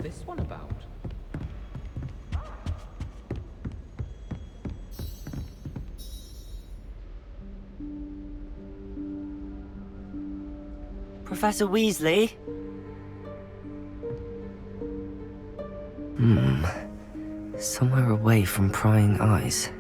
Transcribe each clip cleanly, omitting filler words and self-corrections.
this one about? Professor Weasley? Somewhere away from prying eyes.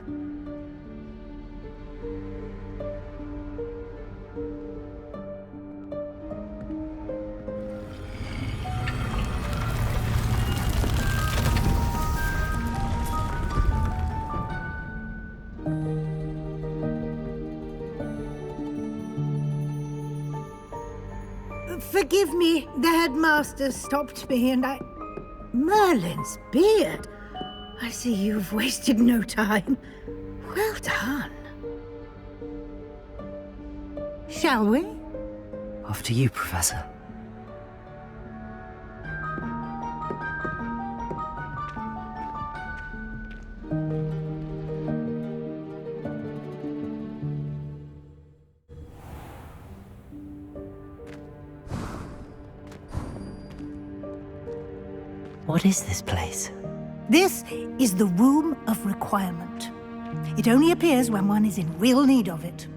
Forgive me, the headmaster stopped me and I... Merlin's beard! I see you've wasted no time. Well done. Shall we? After you, Professor. What is this place? This is the Room of Requirement. It only appears when one is in real need of it.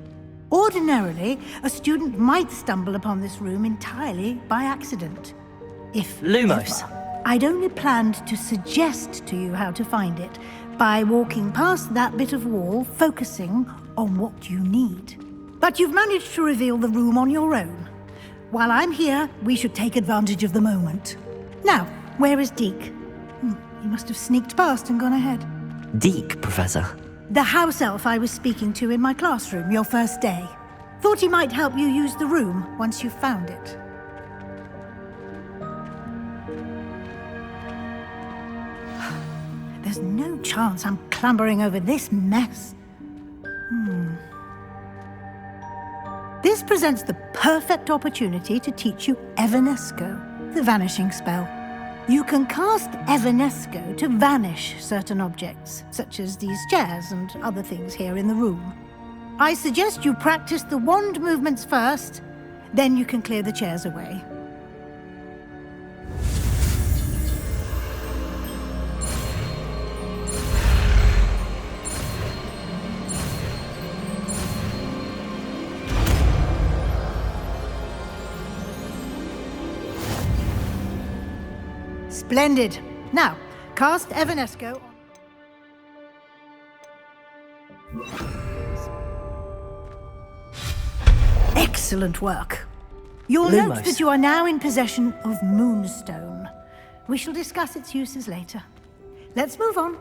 Ordinarily, a student might stumble upon this room entirely by accident. If Lumos! ever. I'd only planned to suggest to you how to find it by walking past that bit of wall, focusing on what you need. But you've managed to reveal the room on your own. While I'm here, we should take advantage of the moment. Now, where is Deke? He must have sneaked past and gone ahead. Deke, Professor. The house elf I was speaking to in my classroom your first day. Thought he might help you use the room once you found it. There's no chance I'm clambering over this mess. This presents the perfect opportunity to teach you Evanesco, the vanishing spell. You can cast Evanesco to vanish certain objects, such as these chairs and other things here in the room. I suggest you practice the wand movements first, then you can clear the chairs away. Splendid. Now, cast Evanesco on... Excellent work. You'll note that you are now in possession of Moonstone. We shall discuss its uses later. Let's move on.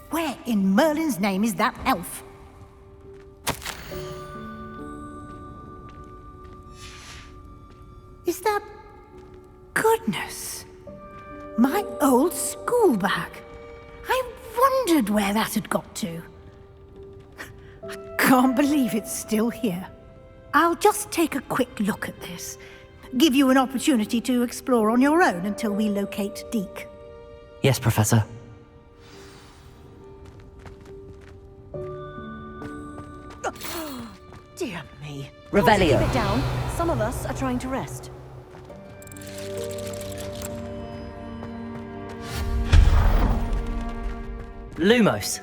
Where in Merlin's name is that elf? Is that... Goodness! My old school bag. I wondered where that had got to. I can't believe it's still here. I'll just take a quick look at this. Give you an opportunity to explore on your own until we locate Deke. Yes, Professor. Dear me. Revelio. Keep it down. Some of us are trying to rest. Lumos.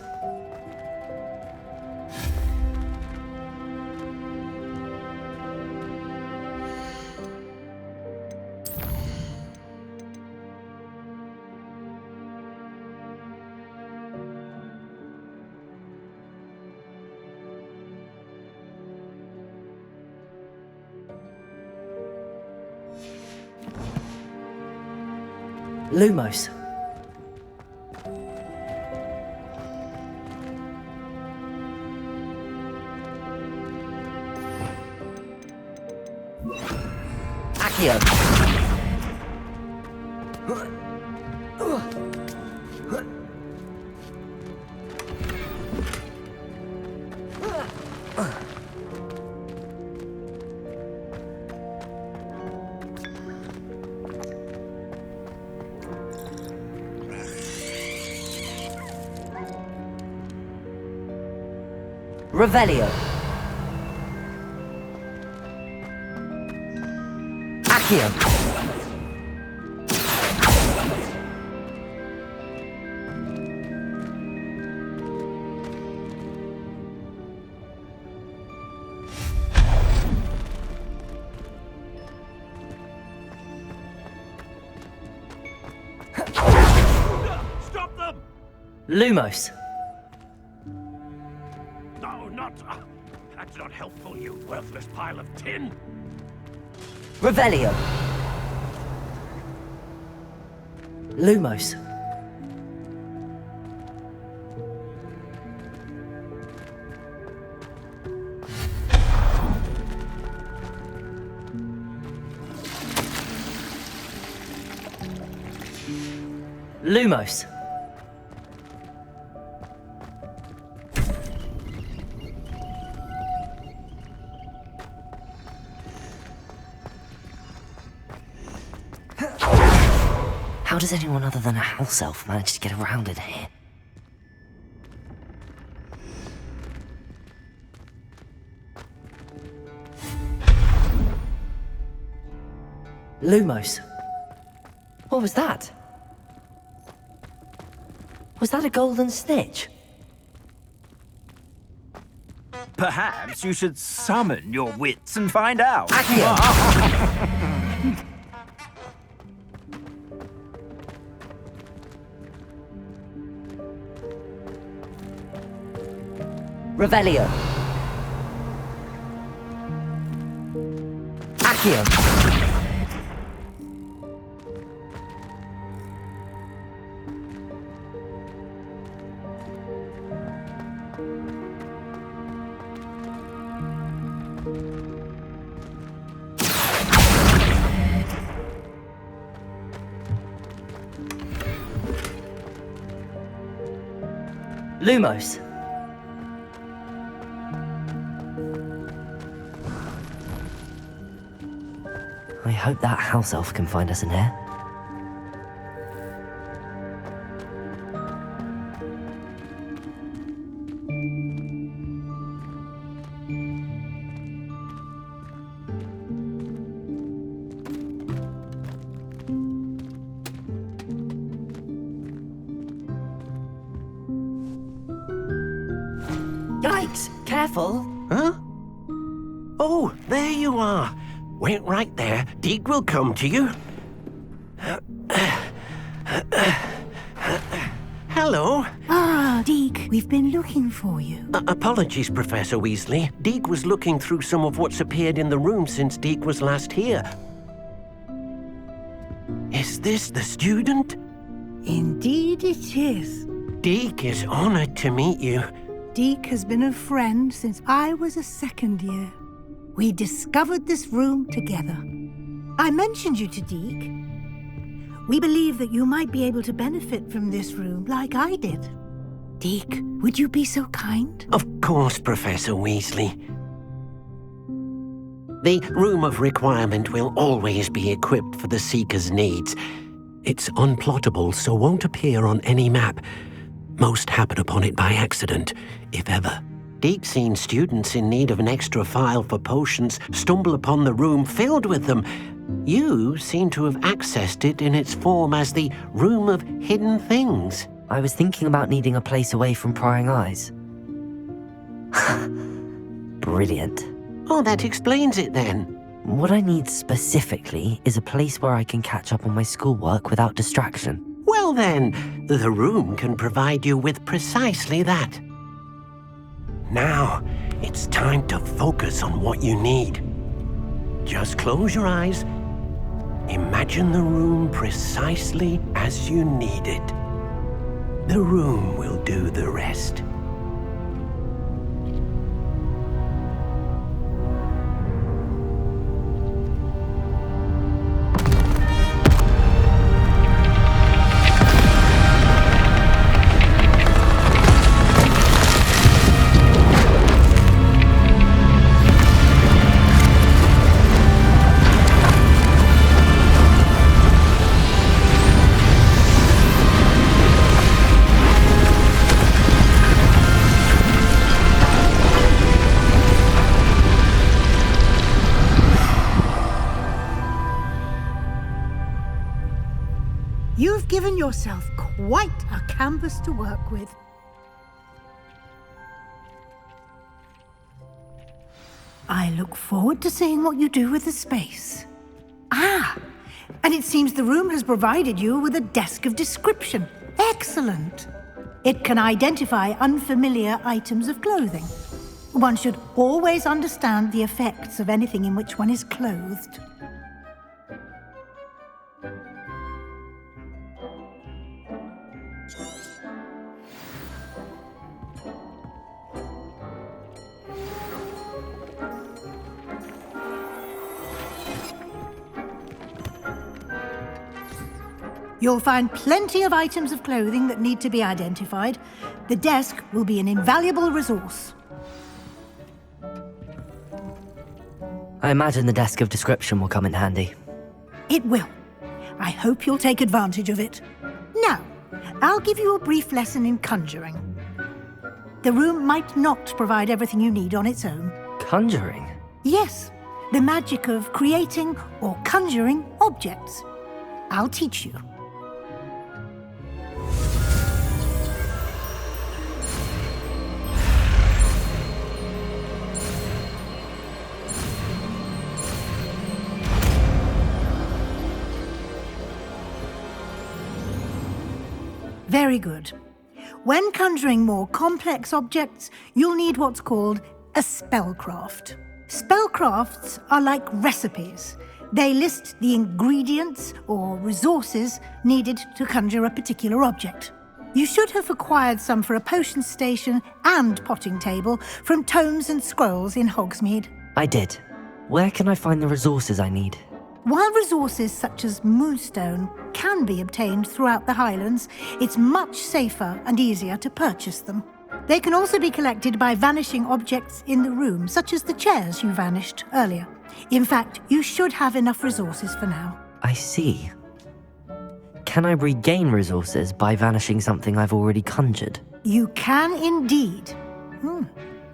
Lumos. Accio. Revelio. Accio. Stop them! Lumos. No, not... that's not helpful, you worthless pile of tin! Revelio. Lumos. Lumos. How does anyone other than a house elf manage to get around in here? Lumos. What was that? Was that a golden snitch? Perhaps you should summon your wits and find out. Accio. Revelio. Accio. Lumos. I hope that house elf can find us in here. Yikes! Careful! Huh? Oh, there you are. Wait right there. Deke will come to you. Hello. Ah, Deke, we've been looking for you. Apologies, Professor Weasley. Deke was looking through some of what's appeared in the room since Deke was last here. Is this the student? Indeed it is. Deke is honored to meet you. Deke has been a friend since I was a second year. We discovered this room together. I mentioned you to Deke. We believe that you might be able to benefit from this room like I did. Deke, would you be so kind? Of course, Professor Weasley. The Room of Requirement will always be equipped for the Seeker's needs. It's unplottable, so won't appear on any map. Most happen upon it by accident, if ever. Deke's seen students in need of an extra file for potions stumble upon the room filled with them. You seem to have accessed it in its form as the Room of Hidden Things. I was thinking about needing a place away from prying eyes. Brilliant. Oh, that explains it then. What I need specifically is a place where I can catch up on my schoolwork without distraction. Well then, the room can provide you with precisely that. Now, it's time to focus on what you need. Just close your eyes. Imagine the room precisely as you need it. The room will do the rest. given yourself quite a canvas to work with. I look forward to seeing what you do with the space. Ah, and it seems the room has provided you with a desk of description. Excellent. It can identify unfamiliar items of clothing. One should always understand the effects of anything in which one is clothed. You'll find plenty of items of clothing that need to be identified. The desk will be an invaluable resource. I imagine the desk of description will come in handy. It will. I hope you'll take advantage of it. Now, I'll give you a brief lesson in conjuring. The room might not provide everything you need on its own. Conjuring? Yes, the magic of creating or conjuring objects. I'll teach you. Very good. When conjuring more complex objects, you'll need what's called a spellcraft. Spellcrafts are like recipes. They list the ingredients or resources needed to conjure a particular object. You should have acquired some for a potion station and potting table from tomes and scrolls in Hogsmeade. I did. Where can I find the resources I need? While resources such as moonstone can be obtained throughout the Highlands, it's much safer and easier to purchase them. They can also be collected by vanishing objects in the room, such as the chairs you vanished earlier. In fact, you should have enough resources for now. I see. Can I regain resources by vanishing something I've already conjured? You can indeed.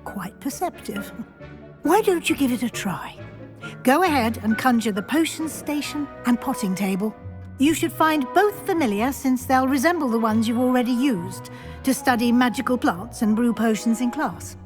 Quite perceptive. Why don't you give it a try? Go ahead and conjure the potion station and potting table. You should find both familiar, since they'll resemble the ones you've already used to study magical plants and brew potions in class.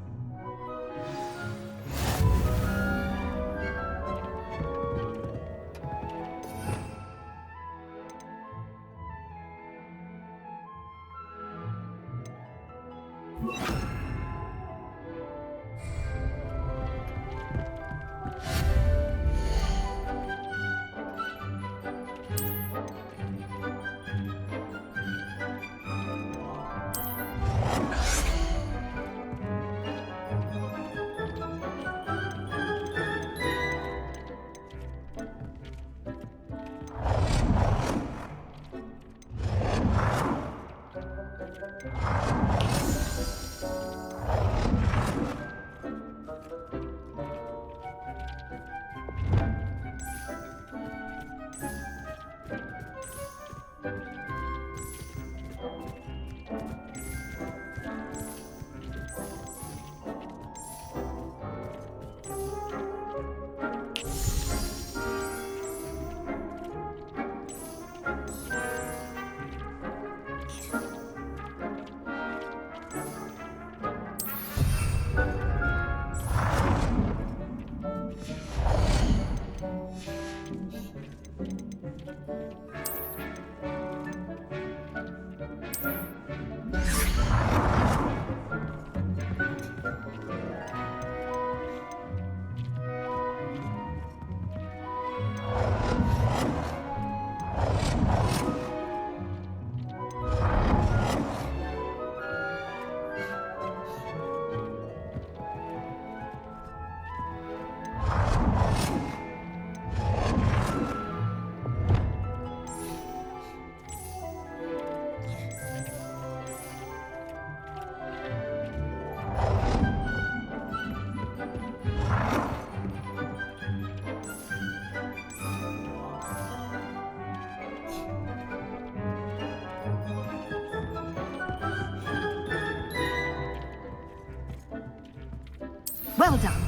Well done.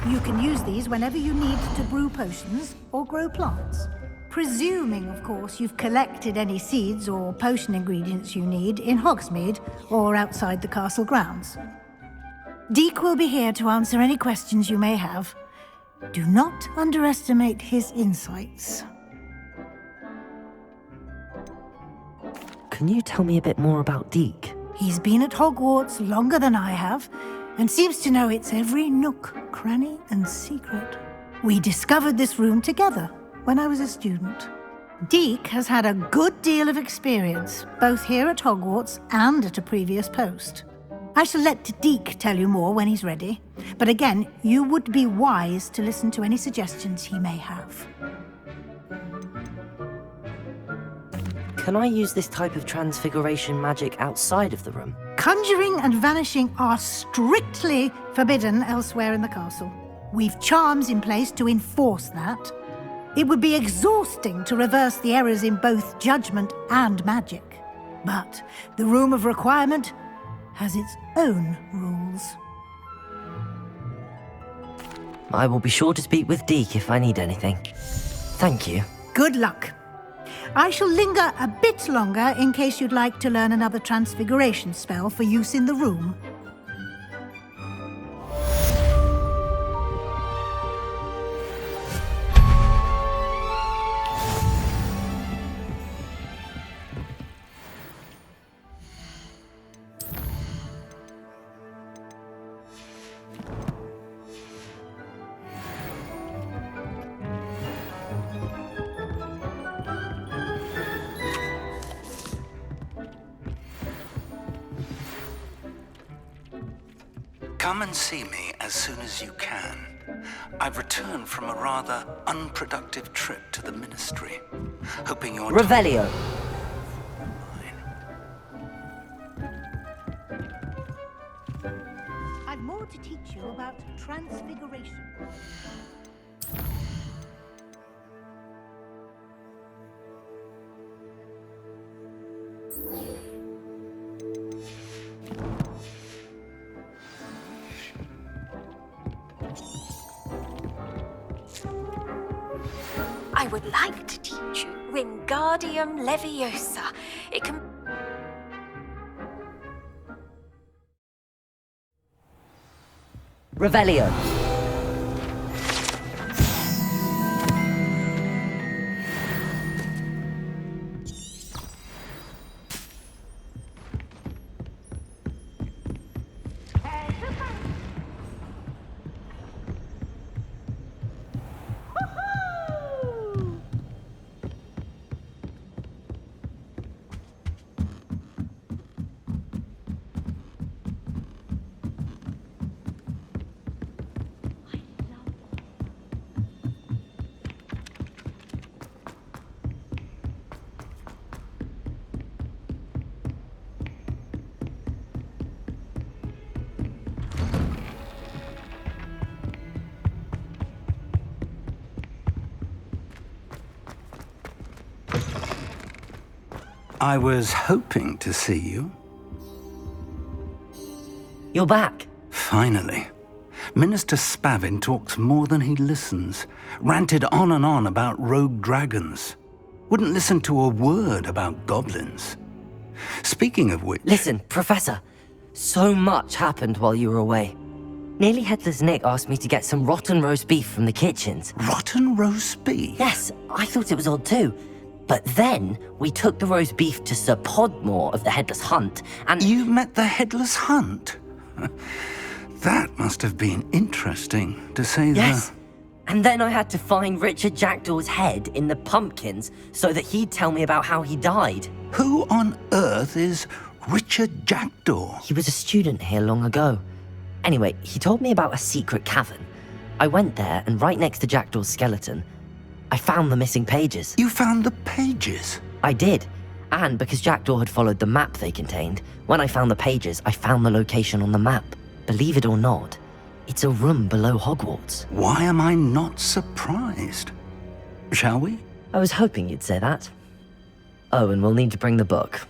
You can use these whenever you need to brew potions or grow plants. Presuming, of course, you've collected any seeds or potion ingredients you need in Hogsmeade or outside the castle grounds. Deek will be here to answer any questions you may have. Do not underestimate his insights. Can you tell me a bit more about Deek? He's been at Hogwarts longer than I have, and seems to know its every nook, cranny, and secret. We discovered this room together when I was a student. Deek has had a good deal of experience, both here at Hogwarts and at a previous post. I shall let Deek tell you more when he's ready, but again, you would be wise to listen to any suggestions he may have. Can I use this type of transfiguration magic outside of the room? Conjuring and vanishing are strictly forbidden elsewhere in the castle. We've charms in place to enforce that. It would be exhausting to reverse the errors in both judgment and magic. But the Room of Requirement has its own rules. I will be sure to speak with Deek if I need anything. Thank you. Good luck. I shall linger a bit longer in case you'd like to learn another transfiguration spell for use in the room. Come and see me as soon as you can. I've returned from a rather unproductive trip to the Ministry, hoping your Revelio. I've more to teach you about transfiguration. I would like to teach you Wingardium Leviosa. It can... Revelio. I was hoping to see you. You're back. Finally. Minister Spavin talks more than he listens. Ranted on and on about rogue dragons. Wouldn't listen to a word about goblins. Speaking of which... Listen, Professor. So much happened while you were away. Nearly Headless Nick asked me to get some rotten roast beef from the kitchens. Rotten roast beef? Yes, I thought it was odd too. But then we took the roast beef to Sir Podmore of the Headless Hunt, and... You met the Headless Hunt? That must have been interesting, to say the... Yes. And then I had to find Richard Jackdaw's head in the pumpkins so that he'd tell me about how he died. Who on earth is Richard Jackdaw? He was a student here long ago. Anyway, he told me about a secret cavern. I went there, and right next to Jackdaw's skeleton, I found the missing pages. You found the pages? I did. And because Jackdaw had followed the map they contained, when I found the pages, I found the location on the map. Believe it or not, it's a room below Hogwarts. Why am I not surprised? Shall we? I was hoping you'd say that. Oh, and we'll need to bring the book.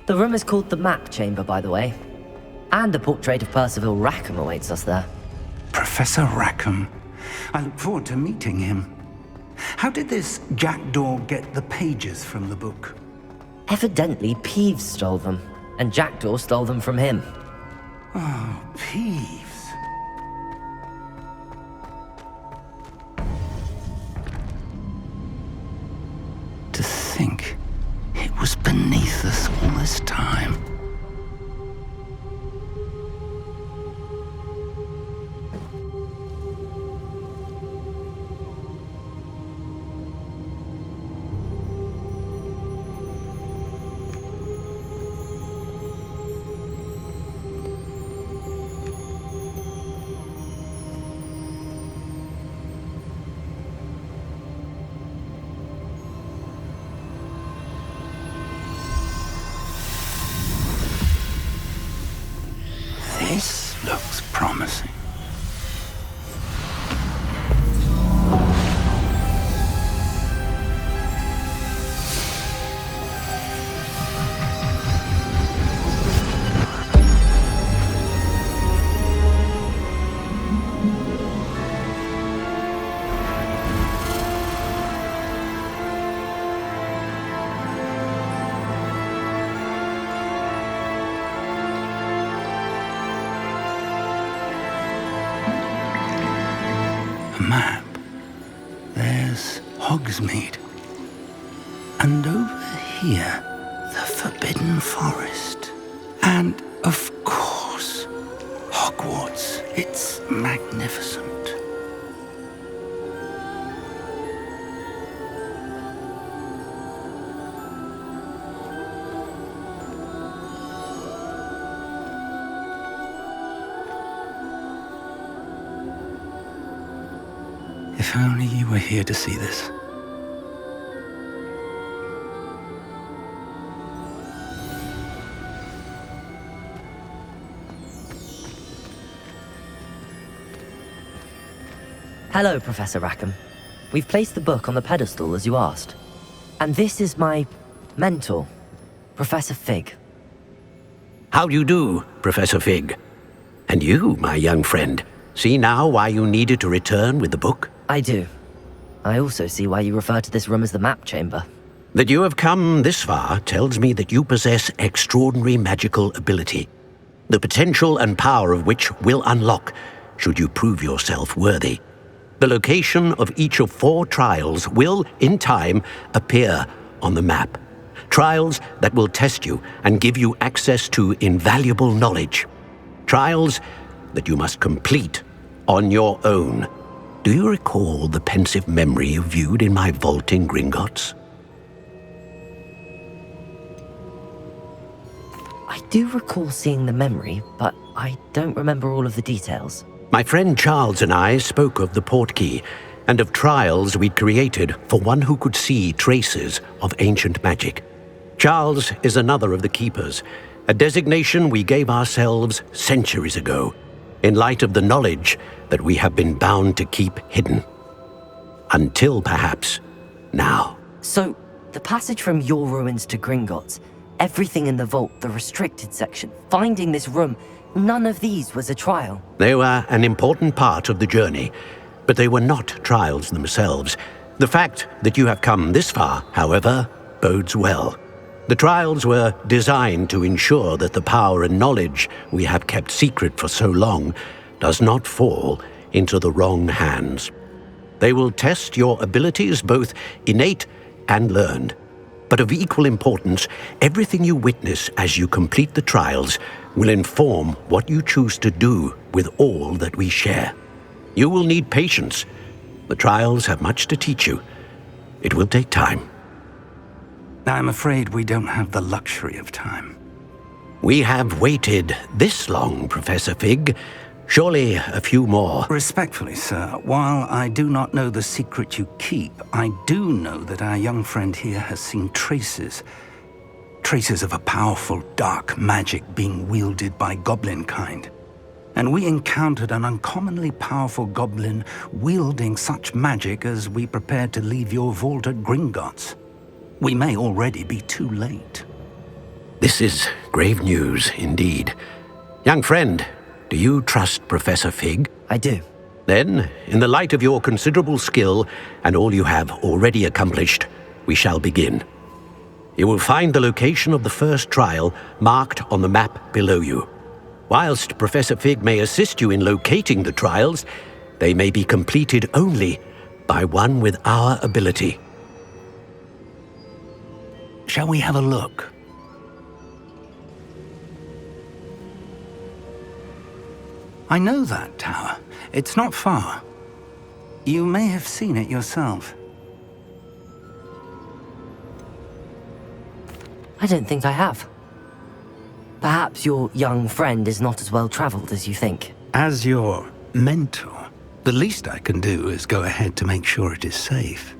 The room is called the Map Chamber, by the way. And a portrait of Percival Rackham awaits us there. Professor Rackham. I look forward to meeting him. How did this jackdaw get the pages from the book? Evidently, Peeves stole them, and Jackdaw stole them from him. Oh, Peeves. To think it was beneath us all this time. This looks promising. Map. There's Hogsmeade. And over here, the Forbidden Forest. And, of course, Hogwarts. It's magnificent. If only you were here to see this. Hello, Professor Rackham. We've placed the book on the pedestal as you asked. And this is my mentor, Professor Fig. How do you do, Professor Fig? And you, my young friend, see now why you needed to return with the book? I do. I also see why you refer to this room as the map chamber. That you have come this far tells me that you possess extraordinary magical ability, the potential and power of which will unlock should you prove yourself worthy. The location of each of 4 trials will, in time, appear on the map. Trials that will test you and give you access to invaluable knowledge. Trials that you must complete on your own. Do you recall the pensive memory you viewed in my vault in Gringotts? I do recall seeing the memory, but I don't remember all of the details. My friend Charles and I spoke of the portkey and of trials we'd created for one who could see traces of ancient magic. Charles is another of the keepers, a designation we gave ourselves centuries ago, in light of the knowledge that we have been bound to keep hidden. Until perhaps now. So, the passage from your ruins to Gringotts, everything in the vault, the restricted section, finding this room, none of these was a trial. They were an important part of the journey, but they were not trials themselves. The fact that you have come this far, however, bodes well. The trials were designed to ensure that the power and knowledge we have kept secret for so long does not fall into the wrong hands. They will test your abilities, both innate and learned. But of equal importance, everything you witness as you complete the trials will inform what you choose to do with all that we share. You will need patience. The trials have much to teach you. It will take time. I'm afraid we don't have the luxury of time. We have waited this long, Professor Fig. Surely a few more. Respectfully, sir, while I do not know the secret you keep, I do know that our young friend here has seen traces of a powerful dark magic being wielded by goblin kind. And we encountered an uncommonly powerful goblin wielding such magic as we prepared to leave your vault at Gringotts. We may already be too late. This is grave news indeed. Young friend, do you trust Professor Fig? I do. Then, in the light of your considerable skill and all you have already accomplished, we shall begin. You will find the location of the first trial marked on the map below you. Whilst Professor Fig may assist you in locating the trials, they may be completed only by one with our ability. Shall we have a look? I know that tower. It's not far. You may have seen it yourself. I don't think I have. Perhaps your young friend is not as well traveled as you think. As your mentor, the least I can do is go ahead to make sure it is safe.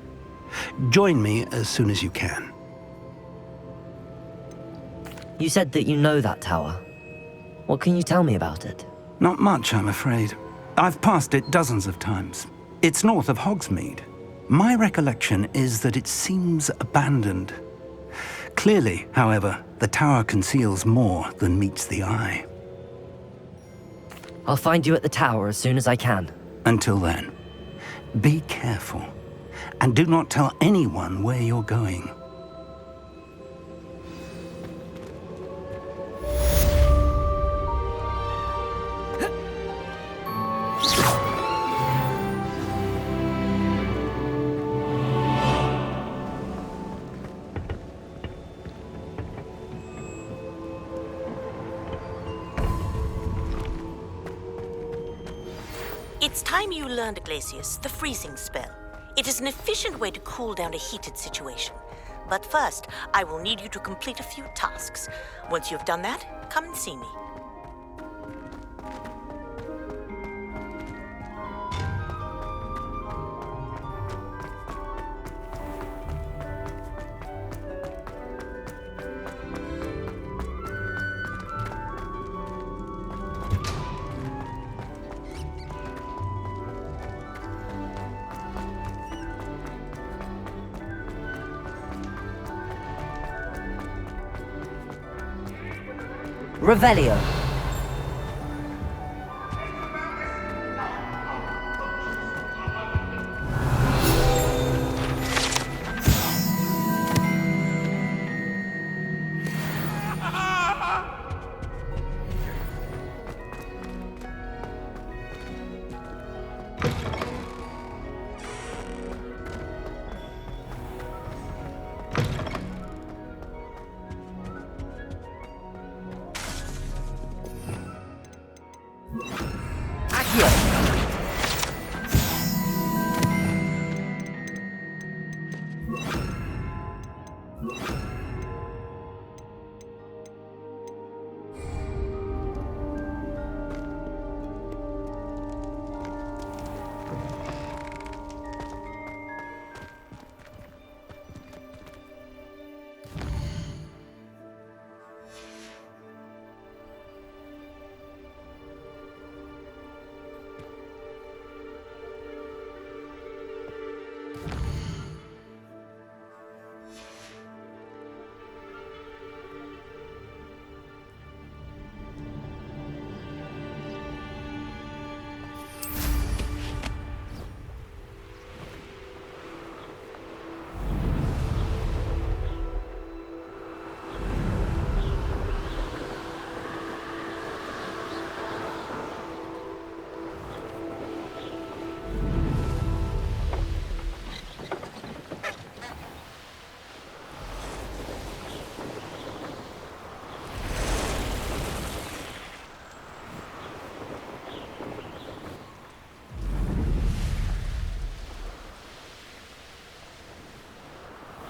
Join me as soon as you can. You said that you know that tower. What can you tell me about it? Not much, I'm afraid. I've passed it dozens of times. It's north of Hogsmeade. My recollection is that it seems abandoned. Clearly, however, the tower conceals more than meets the eye. I'll find you at the tower as soon as I can. Until then, be careful, and do not tell anyone where you're going. It's time you learned, Glacius, the freezing spell. It is an efficient way to cool down a heated situation. But first, I will need you to complete a few tasks. Once you've done that, come and see me. Revelio.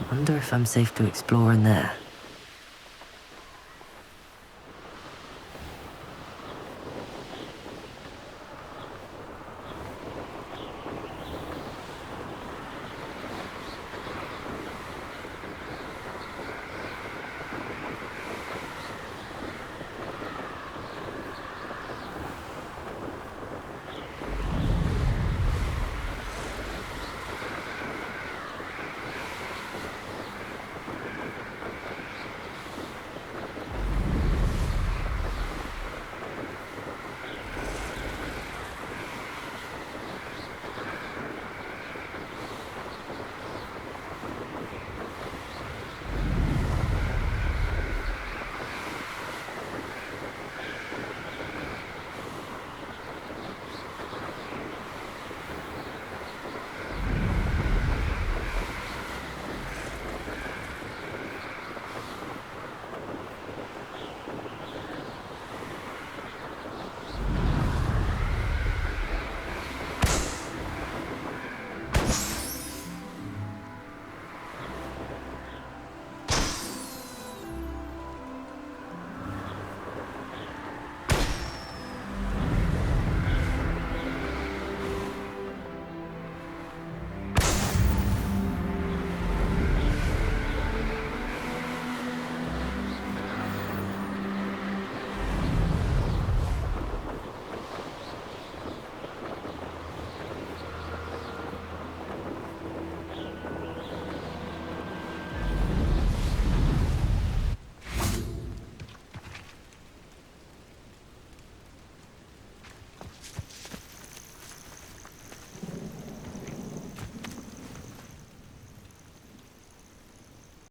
I wonder if I'm safe to explore in there.